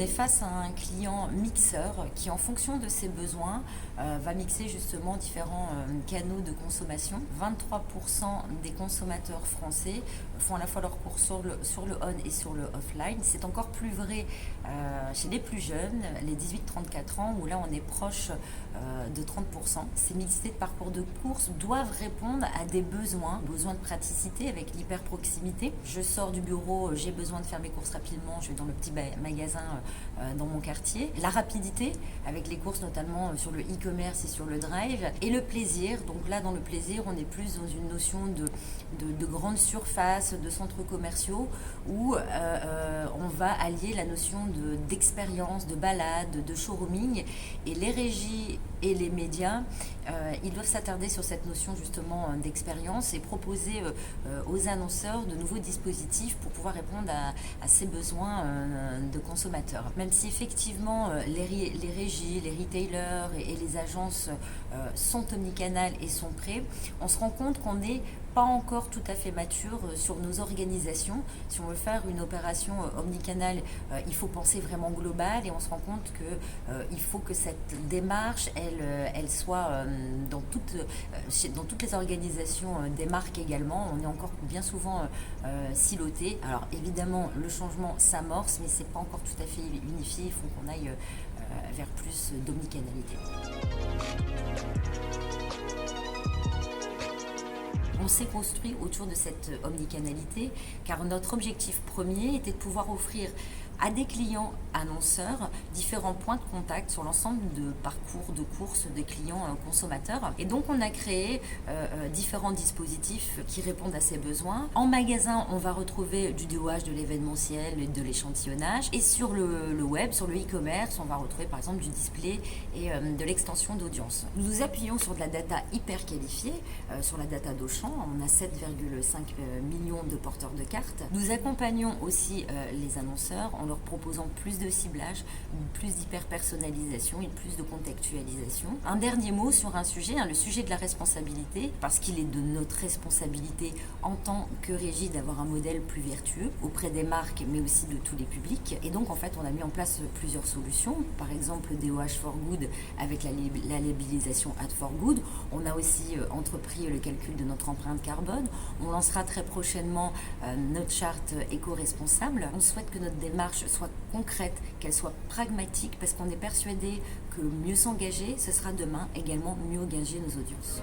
est face à un client mixeur qui, en fonction de ses besoins, va mixer justement différents canaux de consommation. 23% des consommateurs français font à la fois leurs courses sur le on et sur le offline. C'est encore plus vrai chez les plus jeunes, les 18-34 ans, où là on est proche de 30%. Ces mixités de parcours de courses doivent répondre à des besoins de praticité avec l'hyper-proximité. Je sors du bureau, j'ai besoin de faire mes courses rapidement, je vais dans le petit magasin dans mon quartier. La rapidité, avec les courses notamment sur le e-commerce et sur le drive. Et le plaisir, donc là dans le plaisir, on est plus dans une notion de grande surface, de centres commerciaux, où on va allier la notion d'expérience, de balade, de showrooming. Et les régies et les médias, ils doivent s'attarder sur cette notion justement d'expérience et proposer aux annonceurs de nouveaux dispositifs pour pouvoir répondre à ces besoins de consommateurs. Même si effectivement les régies, les retailers et les agences sont omnicanales et sont prêts, on se rend compte qu'on n'est pas encore tout à fait mature sur nos organisations. Si on veut faire une opération omnicanale, il faut penser vraiment global et on se rend compte qu'il faut que cette démarche, elle soit dans toutes les organisations des marques également. On est encore bien souvent siloté. Alors évidemment, le changement s'amorce, mais c'est pas encore tout à fait unifié. Il faut qu'on aille vers plus d'omnicanalité. On s'est construit autour de cette omnicanalité car notre objectif premier était de pouvoir offrir à des clients annonceurs différents points de contact sur l'ensemble de parcours de course des clients consommateurs. Et donc on a créé différents dispositifs qui répondent à ces besoins. En magasin, on va retrouver du DOH, de l'événementiel et de l'échantillonnage. Et sur le web, sur le e-commerce, on va retrouver par exemple du display et de l'extension d'audience. Nous nous appuyons sur de la data hyper qualifiée, sur la data d'Auchan. On a 7,5 millions de porteurs de cartes. Nous accompagnons aussi les annonceurs en leur proposant plus de ciblage, plus d'hyper-personnalisation et plus de contextualisation. Un dernier mot sur un sujet, le sujet de la responsabilité, parce qu'il est de notre responsabilité en tant que régie d'avoir un modèle plus vertueux auprès des marques, mais aussi de tous les publics. Et donc, en fait, on a mis en place plusieurs solutions. Par exemple, DOH for Good avec la labellisation Ad for Good. On a aussi entrepris le calcul de notre empreinte carbone. On lancera très prochainement notre charte éco-responsable. On souhaite que notre démarche soit concrète, qu'elle soit pragmatique, parce qu'on est persuadé que mieux s'engager, ce sera demain également mieux gager nos audiences.